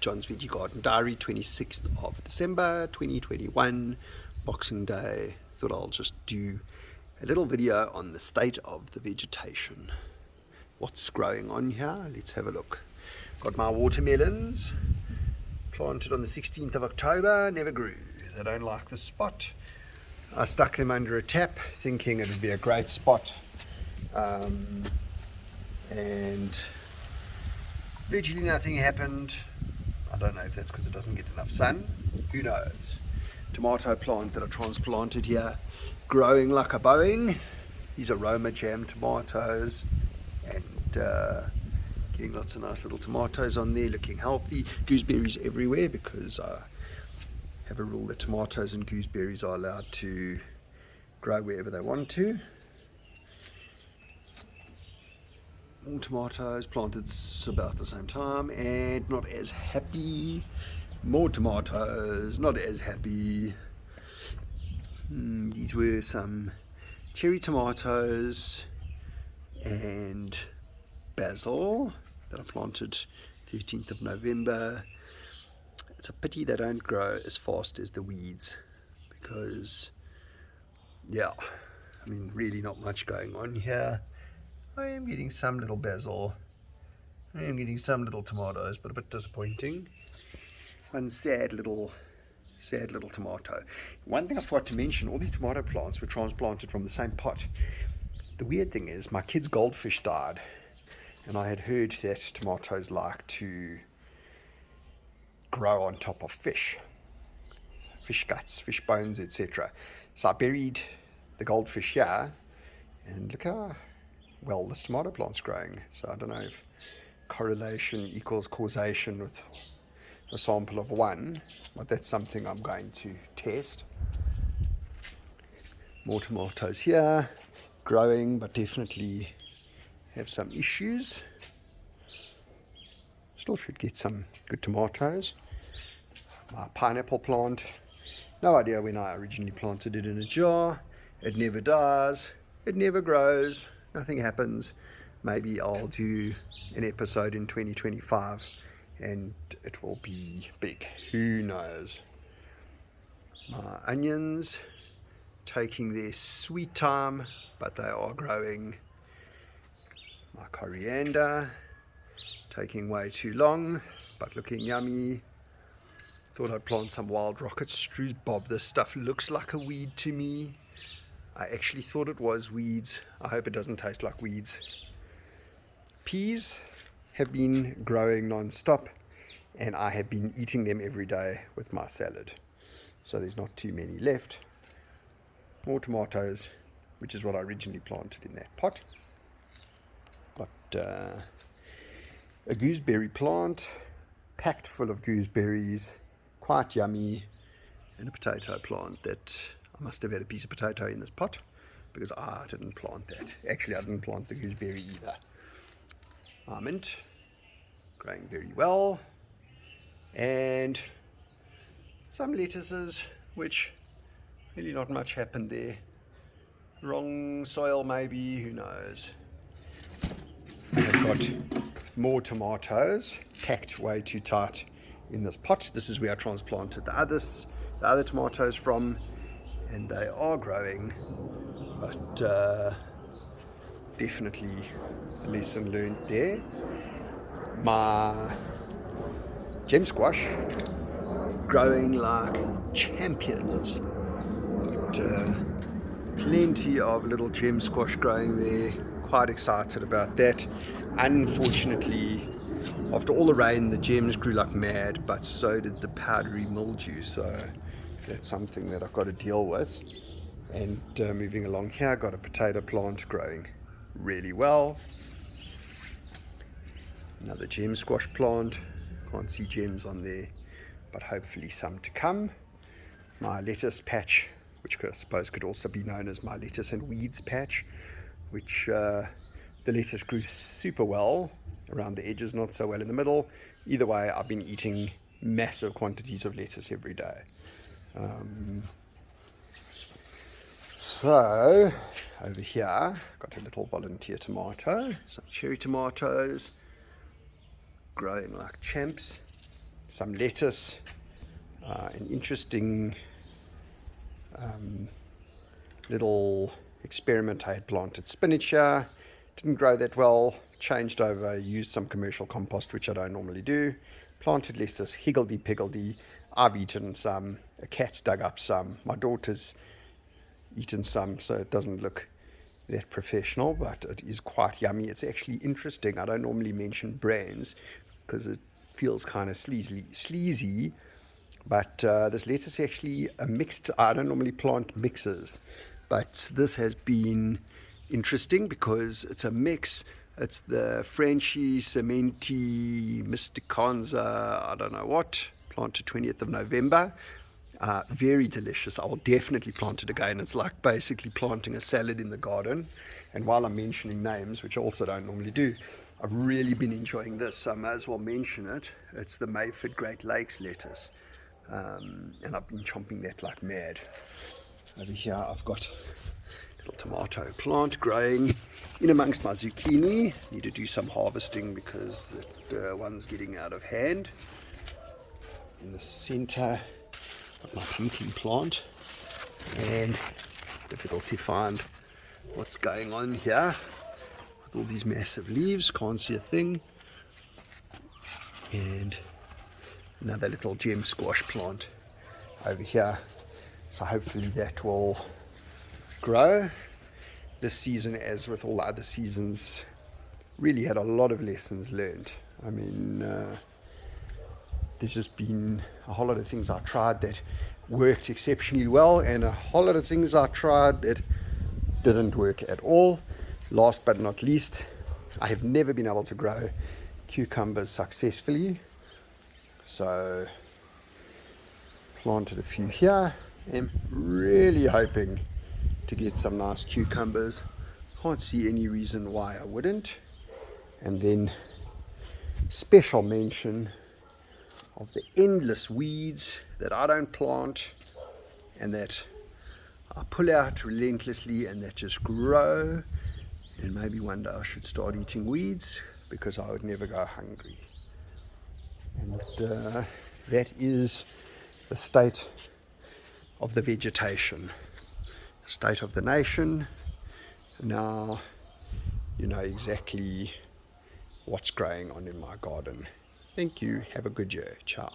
John's Veggie Garden Diary, 26th of December 2021, Boxing Day. Thought I'll just do a little video on the state of the vegetation. What's growing on here? Let's have a look. Got my watermelons planted on the 16th of October, never grew. They don't like the spot. I stuck them under a tap thinking it would be a great spot. And virtually nothing happened. I don't know if that's because it doesn't get enough sun. Who knows? Tomato plant that I transplanted here, growing like a Boeing. These are Roma jam tomatoes, and getting lots of nice little tomatoes on there, looking healthy. Gooseberries everywhere because I have a rule that tomatoes and gooseberries are allowed to grow wherever they want to. More tomatoes planted about the same time, and not as happy. More tomatoes, not as happy. These were some cherry tomatoes and basil that I planted 13th of November. It's a pity they don't grow as fast as the weeds because, yeah, I mean, really not much going on here. I am getting some little basil. I am getting some little tomatoes, but a bit disappointing. One sad little tomato. One thing I forgot to mention, all these tomato plants were transplanted from the same pot. The weird thing is my kid's goldfish died, and I had heard that tomatoes like to grow on top of fish guts, fish bones, etc. So I buried the goldfish here, and look how well this tomato plant's growing. So I don't know if correlation equals causation with a sample of one, but that's something I'm going to test. More tomatoes here, growing, but definitely have some issues. Still should get some good tomatoes. My pineapple plant, no idea when I originally planted it in a jar. It never dies, it never grows, nothing happens. Maybe I'll do an episode in 2025 and it will be big, who knows. My onions taking their sweet time, but they are growing. My coriander taking way too long, but looking yummy. Thought I'd plant some wild rockets. Strews bob, this stuff looks like a weed to me. I actually thought it was weeds. I hope it doesn't taste like weeds. Peas have been growing non-stop, and I have been eating them every day with my salad. So there's not too many left. More tomatoes, which is what I originally planted in that pot. Got a gooseberry plant, packed full of gooseberries, quite yummy, and a potato plant that I must have had a piece of potato in this pot because I didn't plant that. Actually, I didn't plant the gooseberry either. Almond, growing very well. And some lettuces, which really not much happened there. Wrong soil maybe, who knows. I've got more tomatoes, packed way too tight in this pot. This is where I transplanted the other tomatoes from, and they are growing, but definitely a lesson learned there. My gem squash growing like champions. Got plenty of little gem squash growing there. Quite excited about that. Unfortunately, after all the rain, the gems grew like mad, but so did the powdery mildew. So that's something that I've got to deal with. And moving along here, got a potato plant growing really well. Another gem squash plant. Can't see gems on there, but hopefully some to come. My lettuce patch, which I suppose could also be known as my lettuce and weeds patch, which the lettuce grew super well around the edges, not so well in the middle. Either way, I've been eating massive quantities of lettuce every day. So over here, got a little volunteer tomato, some cherry tomatoes, growing like champs. Some lettuce, an interesting little experiment. I had planted spinach here, didn't grow that well, changed over, used some commercial compost, which I don't normally do, planted lettuce, higgledy-piggledy. I've eaten some, a cat's dug up some, my daughter's eaten some, so it doesn't look that professional, but it is quite yummy. It's actually interesting. I don't normally mention brands because it feels kind of sleazy, but this lettuce actually a mixed. I don't normally plant mixes, but this has been interesting because it's a mix. It's the Frenchy, Cementi, Mysticanza, I don't know what, planted 20th of November. Very delicious. I will definitely plant it again. It's like basically planting a salad in the garden. And while I'm mentioning names, which I also don't normally do, I've really been enjoying this, so I may as well mention it. It's the Mayford Great Lakes lettuce. And I've been chomping that like mad. Over here I've got a little tomato plant growing in amongst my zucchini. Need to do some harvesting because the one's getting out of hand. In the center, got my pumpkin plant, and difficult to find what's going on here with all these massive leaves, can't see a thing. And another little gem squash plant over here, so hopefully that will grow. This season, as with all the other seasons, really had a lot of lessons learned. I mean, there's just been a whole lot of things I tried that worked exceptionally well, and a whole lot of things I tried that didn't work at all. Last but not least, I have never been able to grow cucumbers successfully, so planted a few here. I'm really hoping to get some nice cucumbers. Can't see any reason why I wouldn't. And then special mention of the endless weeds that I don't plant and that I pull out relentlessly and that just grow. And maybe one day I should start eating weeds because I would never go hungry. And that is the state of the vegetation, state of the nation. Now you know exactly what's growing on in my garden. Thank you. Have a good year. Ciao.